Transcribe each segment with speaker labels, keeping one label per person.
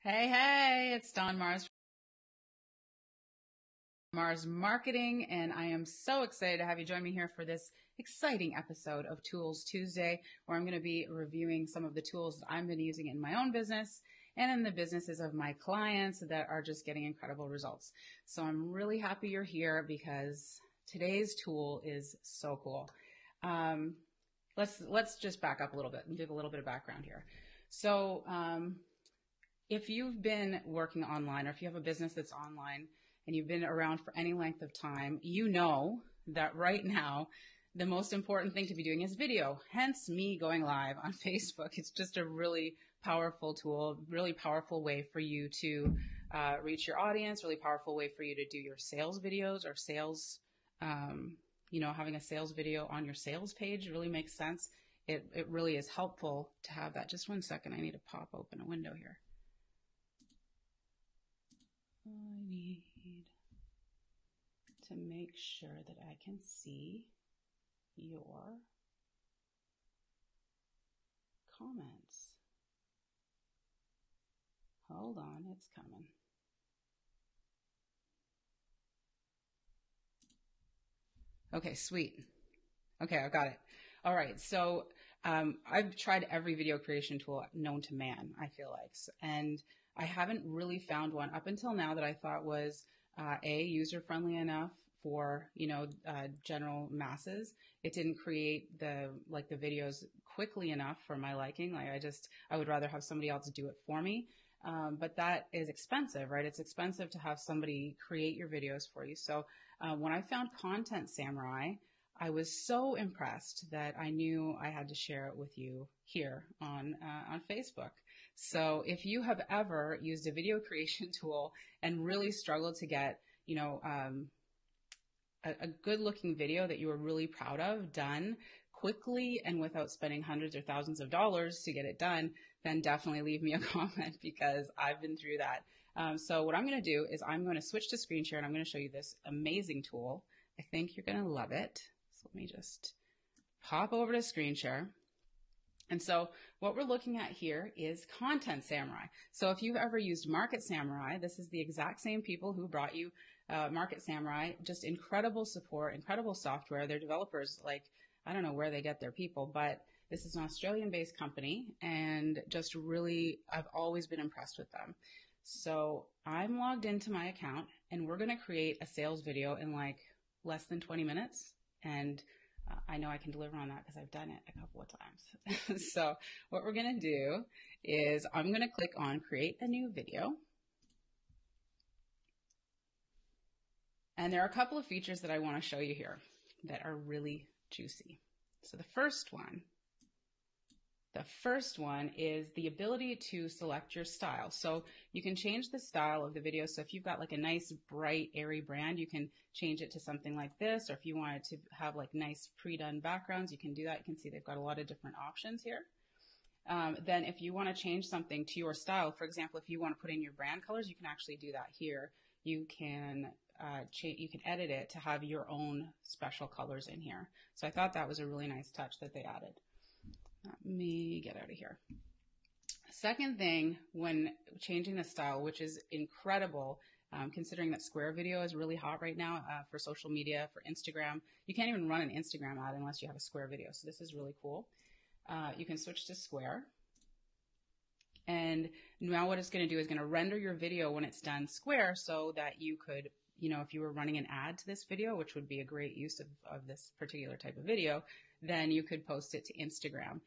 Speaker 1: Hey, it's Dawn Mars Marketing, and I am so excited to have you join me here for this exciting episode of Tools Tuesday, where I'm going to be reviewing some of the tools that I've been using in my own business and in the businesses of my clients that are just getting incredible results. So I'm really happy you're here because today's tool is so cool. Let's just back up a little bit and give a little bit of background here. So, if you've been working online or if you have a business that's online and you've been around for any length of time, you know that right now the most important thing to be doing is video, hence me going live on Facebook. It's just a really powerful tool, really powerful way for you to reach your audience, really powerful way for you to do your sales videos or sales, having a sales video on your sales page really makes sense. It really is helpful to have that. Just one second, I need to pop open a window here. I need to make sure that I can see your comments. Hold on, it's coming. Okay, sweet. Okay, I've got it. All right, so I've tried every video creation tool known to man, I feel like, and I haven't really found one up until now that I thought was user-friendly enough for general masses. It didn't create the videos quickly enough for my liking. I would rather have somebody else do it for me. But that is expensive, right? It's expensive to have somebody create your videos for you. So when I found Content Samurai, I was so impressed that I knew I had to share it with you here on Facebook. So if you have ever used a video creation tool and really struggled to get, a good looking video that you were really proud of done quickly and without spending hundreds or thousands of dollars to get it done, then definitely leave me a comment because I've been through that. So what I'm going to do is I'm going to switch to screen share and I'm going to show you this amazing tool. I think you're going to love it. So let me just pop over to screen share. And so what we're looking at here is Content Samurai. So if you've ever used Market Samurai, this is the exact same people who brought you Market Samurai. Just incredible support, incredible software. Their developers, I don't know where they get their people, but this is an Australian-based company and just really, I've always been impressed with them. So I'm logged into my account and we're going to create a sales video in less than 20 minutes. And I know I can deliver on that because I've done it a couple of times. So what we're going to do is I'm going to click on create a new video. And there are a couple of features that I want to show you here that are really juicy. So the first one is the ability to select your style. So you can change the style of the video. So if you've got a nice, bright, airy brand, you can change it to something like this. Or if you wanted to have nice pre-done backgrounds, you can do that. You can see they've got a lot of different options here. Then if you want to change something to your style, for example, if you want to put in your brand colors, you can actually do that here. You can edit it to have your own special colors in here. So I thought that was a really nice touch that they added. Let me get out of here. Second thing, when changing the style, which is incredible, considering that Square Video is really hot right now for social media, for Instagram. You can't even run an Instagram ad unless you have a Square Video. So this is really cool. You can switch to Square. And now what it's going to do is going to render your video when it's done Square so that you could, if you were running an ad to this video, which would be a great use of this particular type of video, then you could post it to Instagram.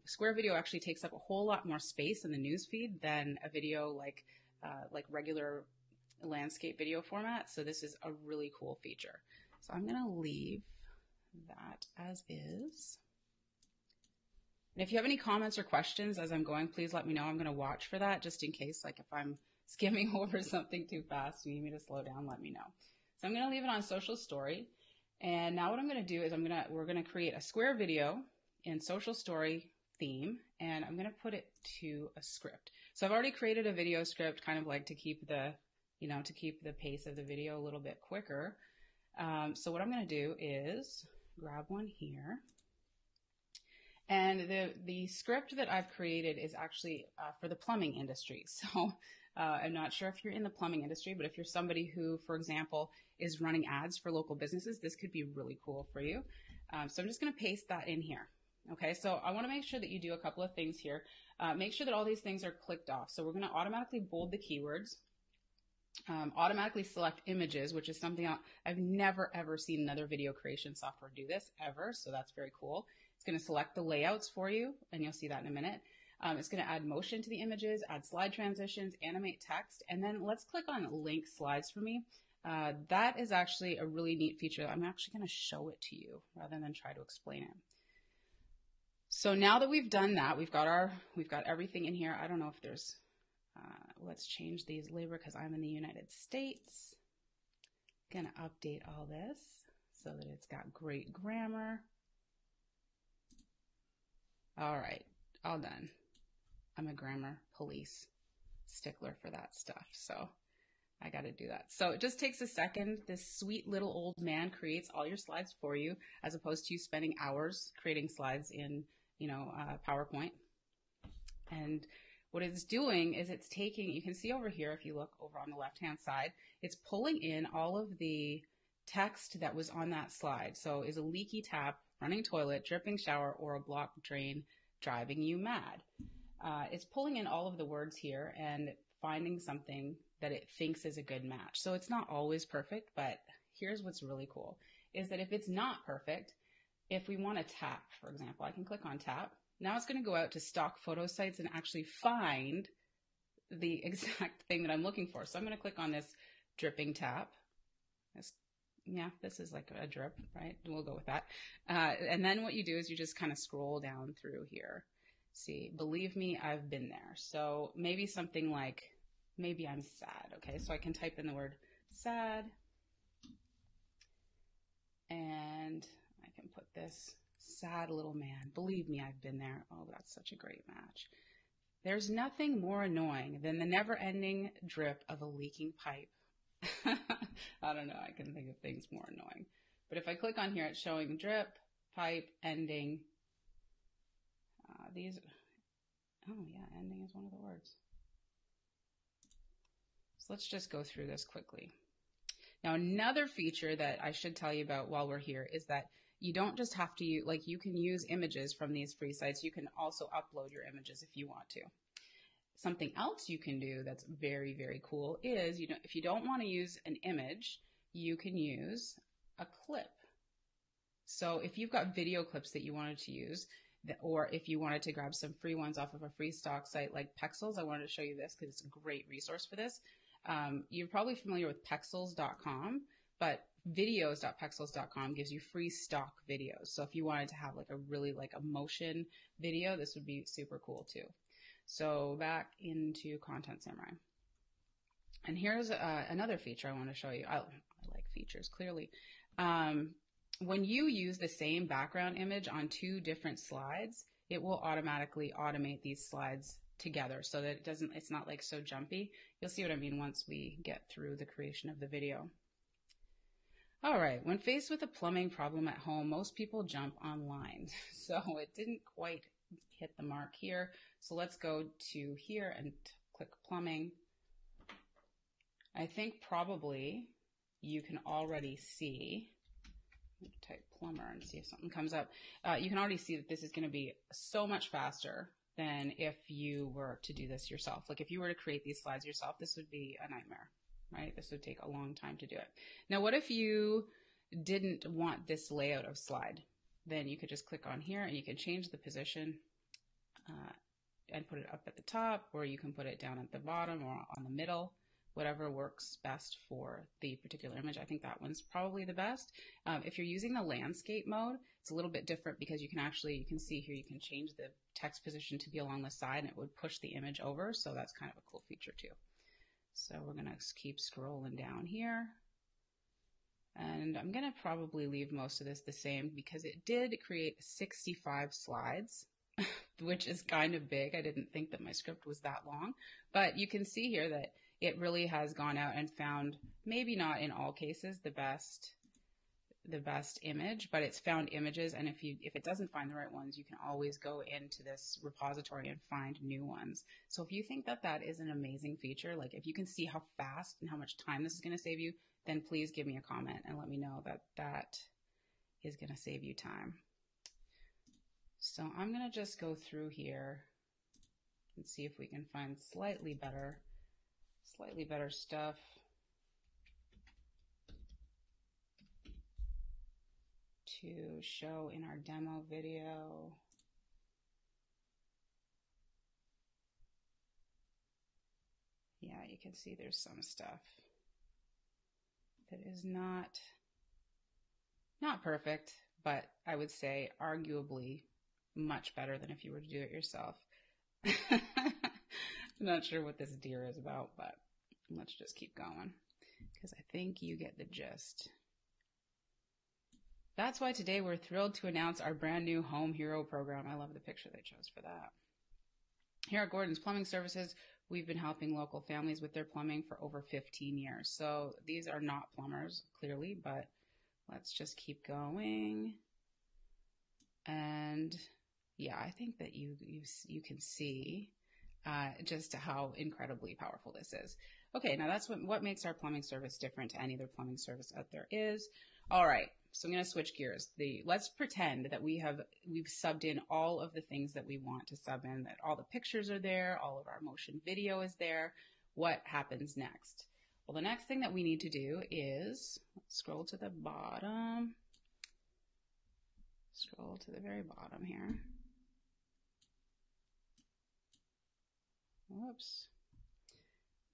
Speaker 1: Square Video actually takes up a whole lot more space in the news feed than a video like regular landscape video format. So this is a really cool feature. So I'm going to leave that as is. And if you have any comments or questions as I'm going, please let me know. I'm going to watch for that just in case, if I'm skimming over something too fast, you need me to slow down, let me know. So I'm going to leave it on Social Story. And now what I'm going to do is we're going to create a Square Video in Social Story theme, and I'm going to put it to a script. So I've already created a video script, kind of to keep the pace of the video a little bit quicker. So what I'm going to do is grab one here. And the script that I've created is actually for the plumbing industry. So I'm not sure if you're in the plumbing industry, but if you're somebody who, for example, is running ads for local businesses, this could be really cool for you. So I'm just going to paste that in here. Okay, so I want to make sure that you do a couple of things here. Make sure that all these things are clicked off. So we're going to automatically bold the keywords. Automatically select images, which is something I've never ever seen another video creation software do this ever, so that's very cool. It's going to select the layouts for you, and you'll see that in a minute. It's going to add motion to the images, add slide transitions, animate text, and then let's click on link slides for me. That is actually a really neat feature. I'm actually going to show it to you rather than try to explain it. So now that we've done that, we've got everything in here. I don't know if there's let's change these labor because I'm in the United States. Gonna update all this so that it's got great grammar. All right, all done. I'm a grammar police stickler for that stuff, so I got to do that. So it just takes a second. This sweet little old man creates all your slides for you, as opposed to you spending hours creating slides in, PowerPoint. And what it's doing is it's taking, you can see over here, if you look over on the left-hand side, it's pulling in all of the text that was on that slide. So is a leaky tap, running toilet, dripping shower, or a blocked drain driving you mad? It's pulling in all of the words here and finding something that it thinks is a good match. So it's not always perfect, but here's what's really cool, is that if it's not perfect, if we want to tap, for example, I can click on tap. Now it's going to go out to stock photo sites and actually find the exact thing that I'm looking for. So I'm going to click on this dripping tap. This is like a drip, right? We'll go with that. And then what you do is you just kind of scroll down through here. See, believe me, I've been there. So maybe something like, maybe I'm sad. Okay, so I can type in the word sad. And I can put this sad little man. Believe me, I've been there. Oh, that's such a great match. There's nothing more annoying than the never-ending drip of a leaking pipe. I don't know. I can think of things more annoying. But if I click on here, it's showing drip, pipe, ending. Ending is one of the words. So let's just go through this quickly. Now, another feature that I should tell you about while we're here is that you don't just have to use, you can use images from these free sites. You can also upload your images if you want to. Something else you can do that's very, very cool is, if you don't want to use an image, you can use a clip. So if you've got video clips that you wanted to use, or if you wanted to grab some free ones off of a free stock site like Pexels, I wanted to show you this because it's a great resource for this. You're probably familiar with Pexels.com, but videos.pexels.com gives you free stock videos. So if you wanted to have a motion video, this would be super cool too. So back into Content Samurai. And here's another feature I want to show you. I like features, clearly. When you use the same background image on two different slides, it will automatically automate these slides together so that it's not so jumpy. You'll see what I mean once we get through the creation of the video. All right, when faced with a plumbing problem at home, most people jump online. So it didn't quite hit the mark here. So let's go to here and click plumbing. I think probably you can already see, type plumber and see if something comes up. You can already see that this is going to be so much faster than if you were to do this yourself. If you were to create these slides yourself, this would be a nightmare, right? This would take a long time to do it. Now, what if you didn't want this layout of slide? Then you could just click on here and you can change the position and put it up at the top, or you can put it down at the bottom or on the middle, whatever works best for the particular image. I think that one's probably the best. If you're using the landscape mode, it's a little bit different because you can see here, you can change the text position to be along the side and it would push the image over. So that's kind of a cool feature too. So we're going to keep scrolling down here. And I'm going to probably leave most of this the same because it did create 65 slides, which is kind of big. I didn't think that my script was that long, but you can see here that it really has gone out and found, maybe not in all cases, the best the best image, but it's found images. And if it doesn't find the right ones, you can always go into this repository and find new ones. So if you think that that is an amazing feature, like if you can see how fast and how much time this is going to save you, then please give me a comment and let me know that that is going to save you time. So I'm going to just go through here and see if we can find slightly better stuff. To show in our demo video. Yeah, you can see there's some stuff that is not perfect, but I would say arguably much better than if you were to do it yourself. I'm not sure what this deer is about, but let's just keep going because I think you get the gist. That's why today we're thrilled to announce our brand new Home Hero program. I love the picture they chose for that. Here at Gordon's Plumbing Services, we've been helping local families with their plumbing for over 15 years. So these are not plumbers, clearly, but let's just keep going. And yeah, I think that you can see just how incredibly powerful this is. Okay, now that's what makes our plumbing service different to any other plumbing service out there is. All right, so I'm going to switch gears. Let's pretend that we've subbed in all of the things that we want to sub in, that all the pictures are there, all of our motion video is there. What happens next? Well, the next thing that we need to do is, let's scroll to the bottom. Scroll to the very bottom here. Whoops.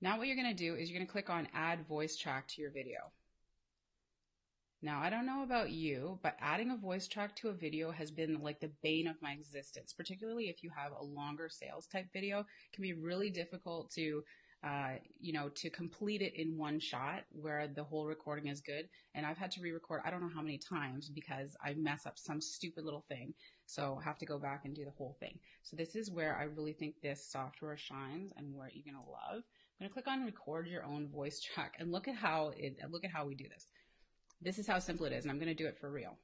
Speaker 1: Now what you're going to do is you're going to click on Add Voice Track to your video. Now, I don't know about you, but adding a voice track to a video has been like the bane of my existence, particularly if you have a longer sales type video. It can be really difficult to, to complete it in one shot where the whole recording is good. And I've had to re-record, I don't know how many times because I mess up some stupid little thing. So I have to go back and do the whole thing. So this is where I really think this software shines and what you're going to love. I'm going to click on record your own voice track and look at how we do this. This is how simple it is, and I'm going to do it for real.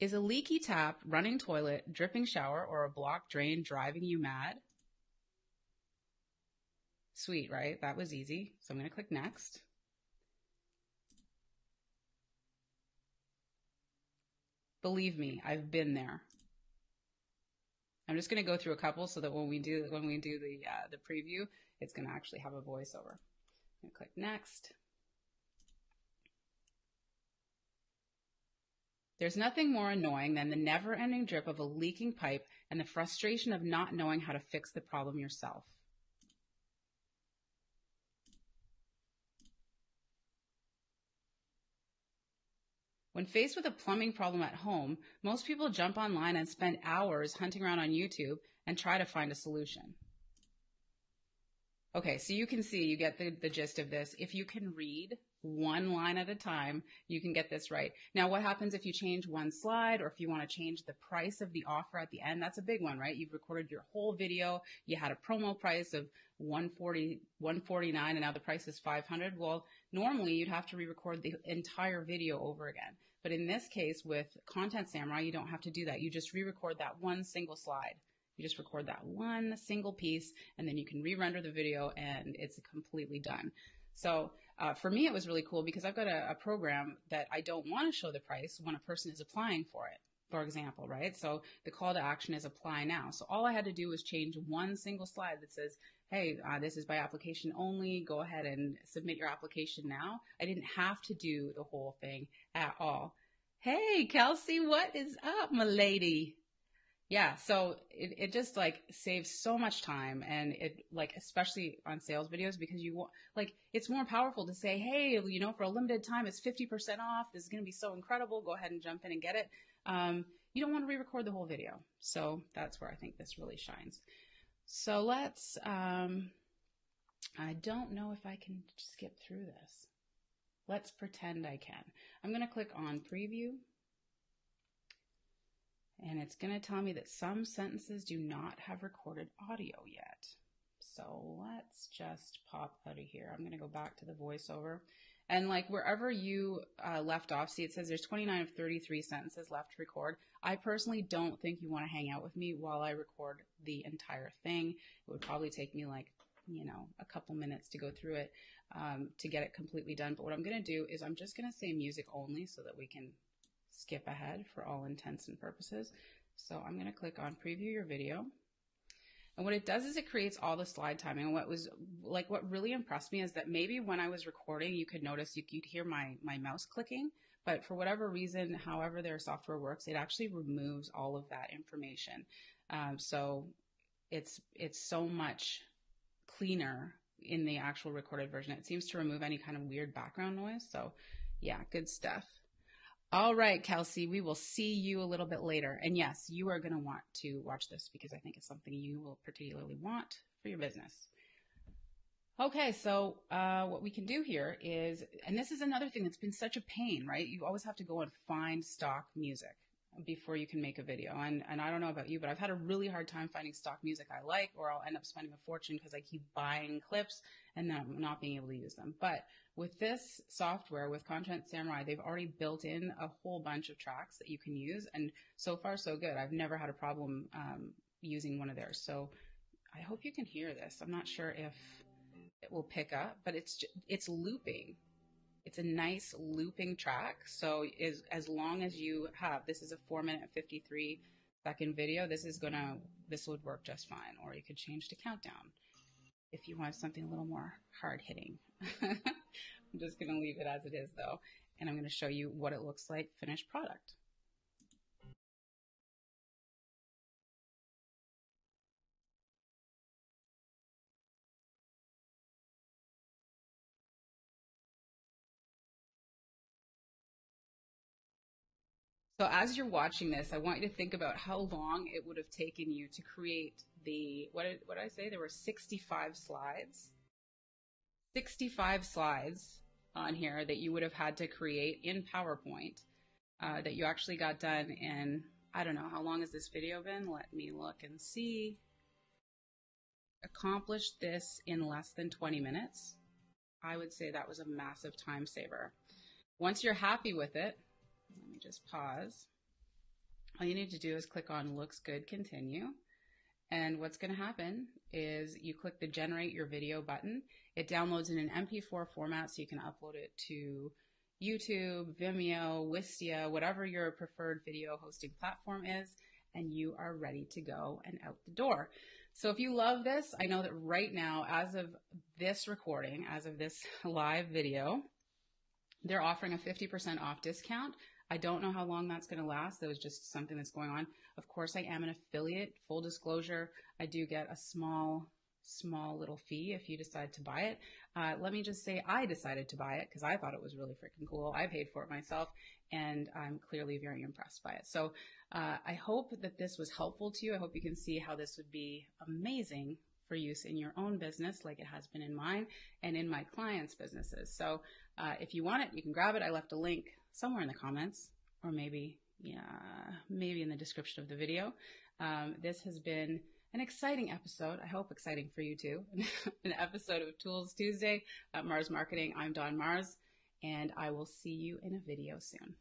Speaker 1: Is a leaky tap, running toilet, dripping shower, or a blocked drain driving you mad? Sweet, right? That was easy. So I'm going to click next. Believe me, I've been there. I'm just going to go through a couple so that when we do the preview, it's going to actually have a voiceover. Click next. There's nothing more annoying than the never-ending drip of a leaking pipe and the frustration of not knowing how to fix the problem yourself. When faced with a plumbing problem at home, most people jump online and spend hours hunting around on YouTube and try to find a solution. Okay, so you can see, you get the gist of this. If you can read one line at a time, you can get this right. Now, what happens if you change one slide or if you want to change the price of the offer at the end? That's a big one, right? You've recorded your whole video. You had a promo price of $149 and now the price is $500. Well, normally you'd have to re-record the entire video over again. But in this case with Content Samurai, you don't have to do that. You just re-record that one single slide. You just record that one single piece and then you can re-render the video and it's completely done. So for me, it was really cool because I've got a program that I don't want to show the price when a person is applying for it, for example, right? So the call to action is apply now. So all I had to do was change one single slide that says, hey, this is by application only. Go ahead and submit your application now. I didn't have to do the whole thing at all. Hey, Kelsey, what is up, my lady? Yeah, so it just like saves so much time and it like, especially on sales videos because you want, like, it's more powerful to say, hey, for a limited time, it's 50% off. This is going to be so incredible. Go ahead and jump in and get it. You don't want to re-record the whole video. So that's where I think this really shines. So let's, I don't know if I can skip through this. Let's pretend I can. I'm going to click on preview. And it's going to tell me that some sentences do not have recorded audio yet. So let's just pop out of here. I'm going to go back to the voiceover. And like wherever you left off, see it says there's 29 of 33 sentences left to record. I personally don't think you want to hang out with me while I record the entire thing. It would probably take me like, a couple minutes to go through it to get it completely done. But what I'm going to do is I'm just going to say music only so that we can skip ahead for all intents and purposes. So I'm going to click on preview your video. And what it does is it creates all the slide timing. And what really impressed me is that maybe when I was recording, you could notice you'd hear my mouse clicking, but for whatever reason, however their software works, it actually removes all of that information. So it's so much cleaner in the actual recorded version. It seems to remove any kind of weird background noise. So yeah, good stuff. All right, Kelsey, we will see you a little bit later. And yes, you are going to want to watch this because I think it's something you will particularly want for your business. Okay, so what we can do here is, and this is another thing that's been such a pain, right? You always have to go and find stock music before you can make a video. And I don't know about you, but I've had a really hard time finding stock music I like, or I'll end up spending a fortune because I keep buying clips and then I'm not being able to use them. But with this software, with Content Samurai, they've already built in a whole bunch of tracks that you can use. And so far, so good. I've never had a problem using one of theirs. So I hope you can hear this. I'm not sure if it will pick up, but it's looping. It's a nice looping track. So as long as you have, this is a 4-minute and 53-second video, this would work just fine. Or you could change to countdown if you want something a little more hard hitting. I'm just going to leave it as it is though. And I'm going to show you what it looks like finished product. So as you're watching this, I want you to think about how long it would have taken you to create what did I say? There were 65 slides. 65 slides on here that you would have had to create in PowerPoint that you actually got done in, I don't know, how long has this video been? Let me look and see. Accomplished this in less than 20 minutes. I would say that was a massive time saver. Once you're happy with it, let me just pause. All you need to do is click on looks good, continue. And what's going to happen is you click the generate your video button. It downloads in an MP4 format so you can upload it to YouTube, Vimeo, Wistia, whatever your preferred video hosting platform is, and you are ready to go and out the door. So if you love this, I know that right now, as of this recording, as of this live video, they're offering a 50% off discount. I don't know how long that's going to last. That was just something that's going on. Of course, I am an affiliate. Full disclosure, I do get a small little fee if you decide to buy it. Let me just say I decided to buy it because I thought it was really freaking cool. I paid for it myself, and I'm clearly very impressed by it. So I hope that this was helpful to you. I hope you can see how this would be amazing for use in your own business like it has been in mine and in my clients' businesses. So if you want it, you can grab it. I left a link somewhere in the comments or maybe in the description of the video. This has been an exciting episode. I hope exciting for you too. An episode of Tools Tuesday at Mars Marketing. I'm Dawn Mars, and I will see you in a video soon.